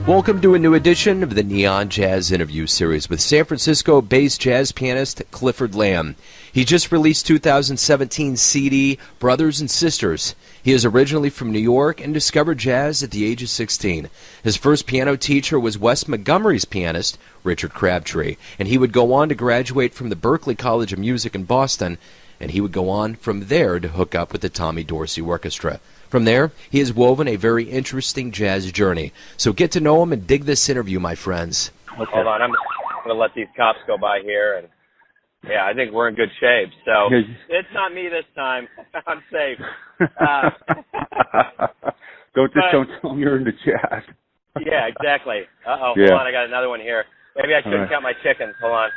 Welcome to a new edition of the Neon Jazz Interview Series with San Francisco-based jazz pianist Clifford Lam. He just released 2017 CD, Brothers and Sisters. He is originally from New York and discovered jazz at the age of 16. His first piano teacher was Wes Montgomery's pianist, Richard Crabtree, and he would go on to graduate from the Berklee College of Music in Boston, and he would go on from there to hook up with the Tommy Dorsey Orchestra. From there, he has woven a very interesting jazz journey. So get to know him and dig this interview, my friends. Okay. Hold on, I'm going to let these cops go by here. And yeah, I think we're in good shape. So it's not me this time. I'm safe. Don't tell them you're into jazz. Yeah, exactly. Uh-oh, yeah. Hold on, I got another one here. Maybe I shouldn't count my chickens. Hold on.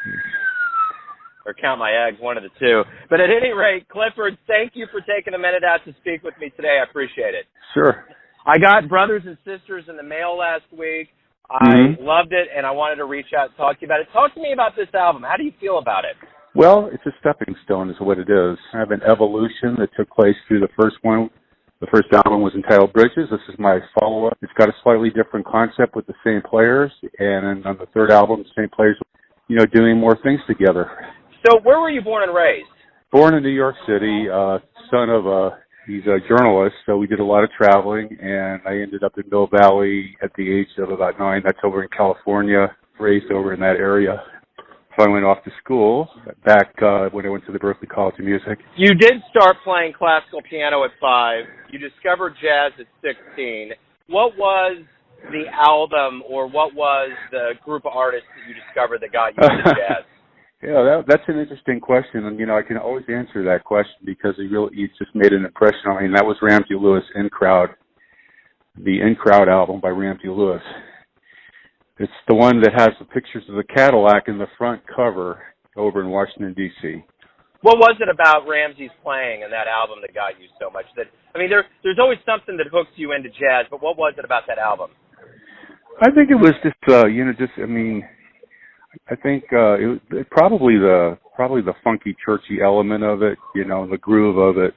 Or count my eggs, one of the two. But at any rate, Clifford, thank you for taking a minute out to speak with me today. I appreciate it. Sure. I got Brothers and Sisters in the mail last week. I loved it, and I wanted to reach out and talk to you about it. Talk to me about this album. How do you feel about it? Well, it's a stepping stone is what it is. I have an evolution that took place through the first one. The first album was entitled Bridges. This is my follow-up. It's got a slightly different concept with the same players, and on the third album, the same players, doing more things together. So where were you born and raised? Born in New York City, son of he's a journalist, so we did a lot of traveling, and I ended up in Mill Valley at the age of about 9. That's over in California, raised over in that area. So I went off to school back when I went to the Berklee College of Music. You did start playing classical piano at 5. You discovered jazz at 16. What was the album or what was the group of artists that you discovered that got you into jazz? Yeah, that's an interesting question, and I can always answer that question because it just made an impression on me. And that was Ramsey Lewis In Crowd, the In Crowd album by Ramsey Lewis. It's the one that has the pictures of the Cadillac in the front cover over in Washington D.C. What was it about Ramsey's playing in that album that got you so much? There's always something that hooks you into jazz, but what was it about that album? I think it was just I think it probably the funky churchy element of it, the groove of it.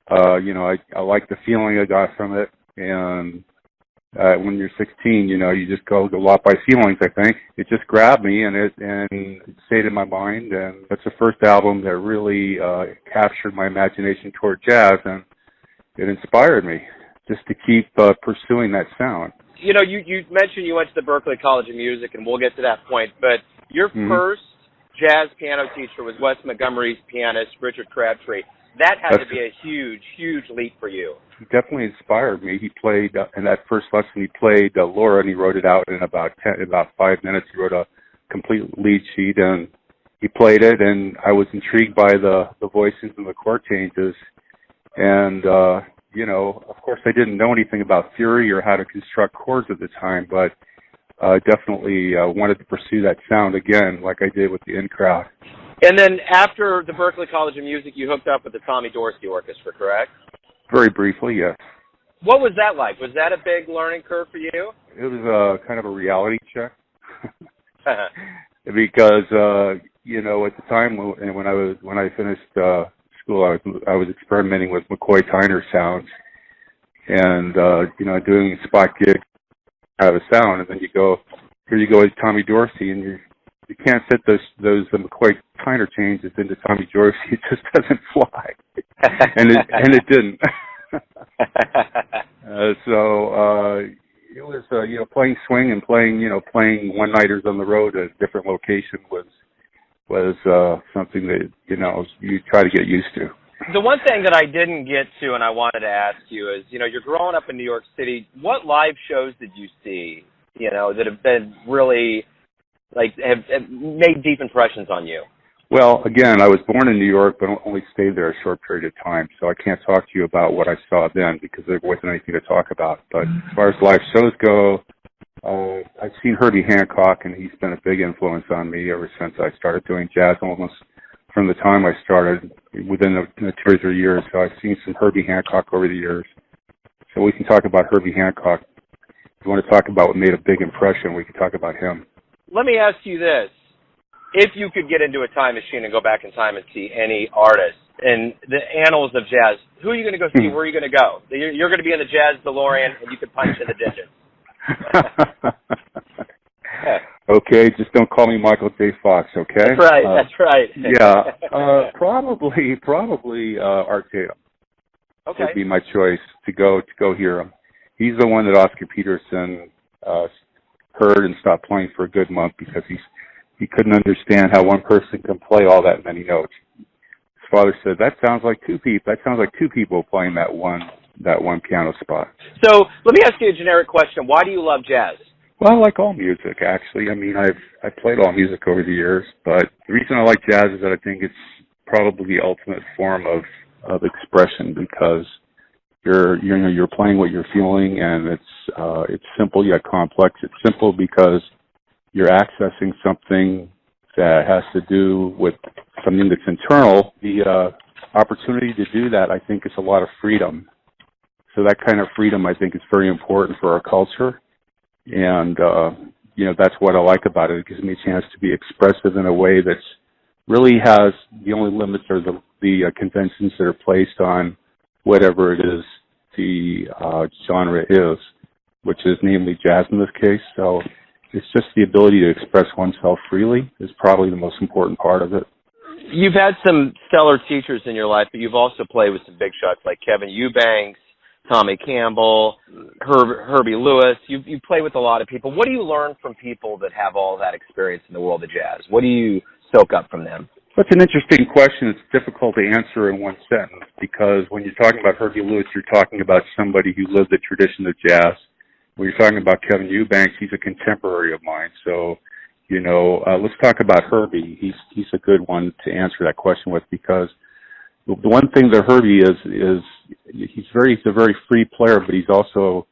I like the feeling I got from it, and when you're 16, you just go a lot by feelings. I think it just grabbed me, and it stayed in my mind, and that's the first album that really captured my imagination toward jazz, and it inspired me just to keep pursuing that sound. You mentioned you went to the Berklee College of Music, and we'll get to that point, but your first jazz piano teacher was Wes Montgomery's pianist, Richard Crabtree. That had to be a huge, huge leap for you. He definitely inspired me. He played, in that first lesson, he played Laura, and he wrote it out in about 5 minutes. He wrote a complete lead sheet, and he played it, and I was intrigued by the voices and the chord changes. And, of course, I didn't know anything about theory or how to construct chords at the time, but definitely wanted to pursue that sound again, like I did with the In Crowd. And then after the Berklee College of Music, you hooked up with the Tommy Dorsey Orchestra, correct? Very briefly, yes. What was that like? Was that a big learning curve for you? It was kind of a reality check. Because, at the time when I finished school, I was experimenting with McCoy Tyner sounds and, doing spot gigs out of sound, and then here you go as Tommy Dorsey, and you can't fit those McCoy Tyner changes into Tommy Dorsey. It just doesn't fly, and it didn't. So it was playing swing and playing one-nighters on the road at a different location was something that you try to get used to. The one thing that I didn't get to and I wanted to ask you is, you're growing up in New York City. What live shows did you see, that have been really, have made deep impressions on you? Well, again, I was born in New York, but only stayed there a short period of time, so I can't talk to you about what I saw then because there wasn't anything to talk about. But as far as live shows go, I've seen Herbie Hancock, and he's been a big influence on me ever since I started doing jazz, almost from the time I started, within the 2 or 3 years. So I've seen some Herbie Hancock over the years. So we can talk about Herbie Hancock. If you want to talk about what made a big impression, we can talk about him. Let me ask you this. If you could get into a time machine and go back in time and see any artist in the annals of jazz, who are you going to go see? Where are you going to go? You're going to be in the Jazz DeLorean, and you could punch in the digits. Okay, just don't call me Michael J. Fox, okay? That's right. That's right. Yeah, probably RKO would be my choice to go hear him. He's the one that Oscar Peterson heard and stopped playing for a good month because he couldn't understand how one person can play all that many notes. His father said, "That sounds like two people. That sounds like two people playing that one piano spot." So let me ask you a generic question. Why do you love jazz? Well, I like all music, actually. I mean, I've played all music over the years, but the reason I like jazz is that I think it's probably the ultimate form of expression because you're playing what you're feeling, and it's simple yet complex. It's simple because you're accessing something that has to do with something that's internal. The opportunity to do that, I think, is a lot of freedom. So that kind of freedom, I think, is very important for our culture. And, that's what I like about it. It gives me a chance to be expressive in a way that's really has the only limits are the conventions that are placed on whatever it is the genre is, which is namely jazz in this case. So it's just the ability to express oneself freely is probably the most important part of it. You've had some stellar teachers in your life, but you've also played with some big shots like Kevin Eubanks, Tommy Campbell, Herbie Lewis. You play with a lot of people. What do you learn from people that have all that experience in the world of jazz? What do you soak up from them? That's an interesting question. It's difficult to answer in one sentence because when you're talking about Herbie Lewis, you're talking about somebody who lived the tradition of jazz. When you're talking about Kevin Eubanks, he's a contemporary of mine. So, let's talk about Herbie. He's a good one to answer that question with because the one thing that Herbie is he's a very free player, but he's also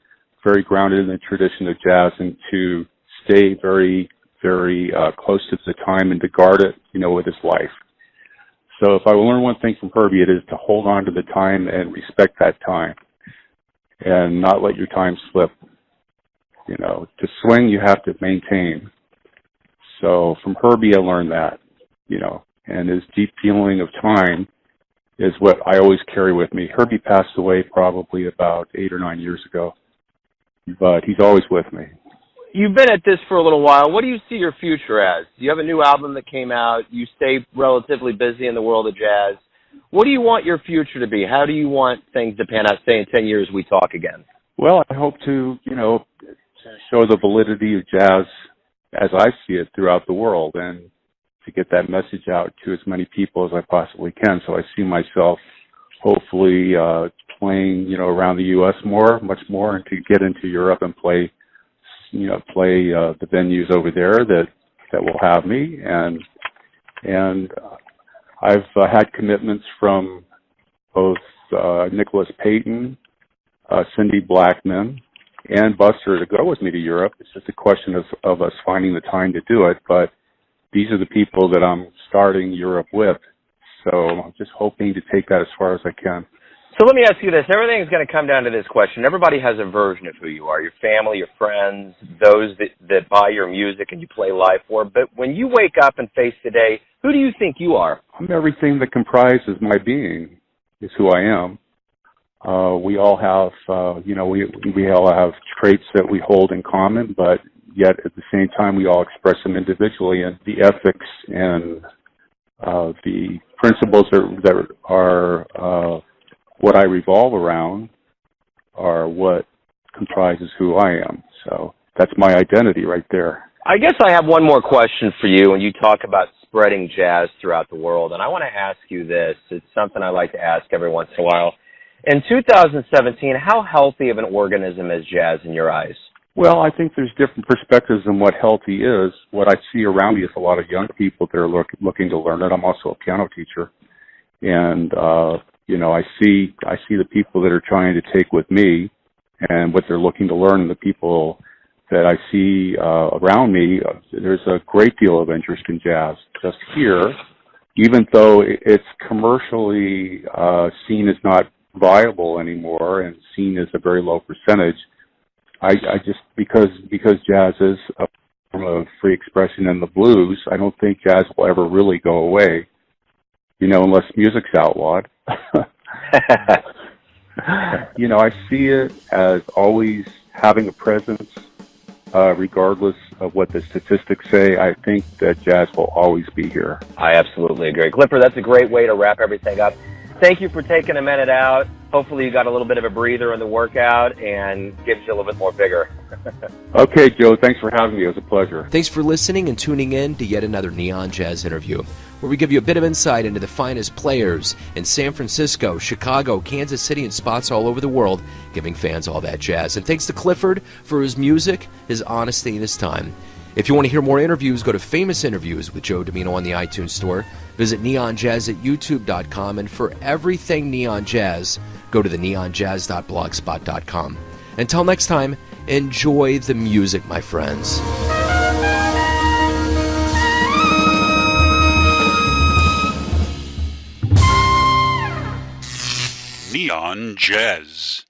very grounded in the tradition of jazz and to stay very, very close to the time and to guard it, with his life. So if I will learn one thing from Herbie, it is to hold on to the time and respect that time and not let your time slip. To swing, you have to maintain. So from Herbie, I learned that, and his deep feeling of time is what I always carry with me. Herbie passed away probably about 8 or 9 years ago, but he's always with me. You've been at this for a little while. What do you see your future as? You have a new album that came out. You stay relatively busy in the world of jazz. What do you want your future to be? How do you want things to pan out? Say in 10 years we talk again. Well, I hope to, to show the validity of jazz as I see it throughout the world and to get that message out to as many people as I possibly can. So I see myself hopefully playing, around the U.S. much more, and to get into Europe and play the venues over there that will have me. And I've had commitments from both Nicholas Payton, Cindy Blackman, and Buster to go with me to Europe. It's just a question of us finding the time to do it. But these are the people that I'm starting Europe with. So I'm just hoping to take that as far as I can. So let me ask you this. Everything is going to come down to this question. Everybody has a version of who you are, your family, your friends, those that buy your music and you play live for. But when you wake up and face today, who do you think you are? I'm everything that comprises my being is who I am. We all have, we all have traits that we hold in common, but yet at the same time we all express them individually. And the ethics and the principles that are what I revolve around are what comprises who I am. So that's my identity right there. I guess I have one more question for you when you talk about spreading jazz throughout the world. And I want to ask you this. It's something I like to ask every once in a while. In 2017, how healthy of an organism is jazz in your eyes? Well, I think there's different perspectives on what healthy is. What I see around me is a lot of young people that are looking to learn it. I'm also a piano teacher. And, I see the people that are trying to take with me and what they're looking to learn, and the people that I see around me. There's a great deal of interest in jazz just here, even though it's commercially seen as not viable anymore and seen as a very low percentage. I just because jazz is a form of free expression in the blues, I don't think jazz will ever really go away, unless music's outlawed. I see it as always having a presence regardless of what the statistics say. I think that jazz will always be here. I absolutely agree. Clifford, that's a great way to wrap everything up. Thank you for taking a minute out. Hopefully you got a little bit of a breather in the workout and gives you a little bit more vigor. Okay, Joe, thanks for having me. It was a pleasure. Thanks for listening and tuning in to yet another Neon Jazz interview, where we give you a bit of insight into the finest players in San Francisco, Chicago, Kansas City, and spots all over the world, giving fans all that jazz. And thanks to Clifford for his music, his honesty, and his time. If you want to hear more interviews, go to Famous Interviews with Joe Domino on the iTunes Store. Visit neonjazz at youtube.com. And for everything Neon Jazz, go to the neonjazz.blogspot.com. Until next time, enjoy the music, my friends. Neon Jazz.